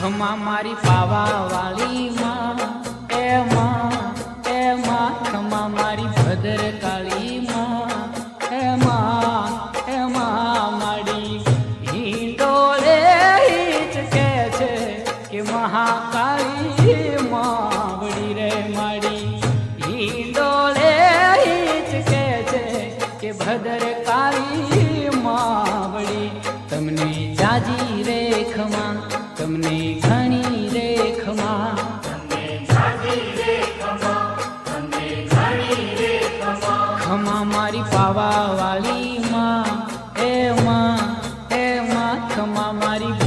ખમા મારી પાવા વાળી માં એ માં ખમા મારી ભદ્ર કાળી માં એ માં માડી હિંડોળે હિચકે છે કે મહાકાળી માવડી રે માડી હિંડોળે હિચકે છે કે ભદ્ર કાળી માવડી તમને જાજી રે ખમા તમને ઘણી રે ખમા ખમા મારી પાવા વાળી માં એ માં ખમા મારી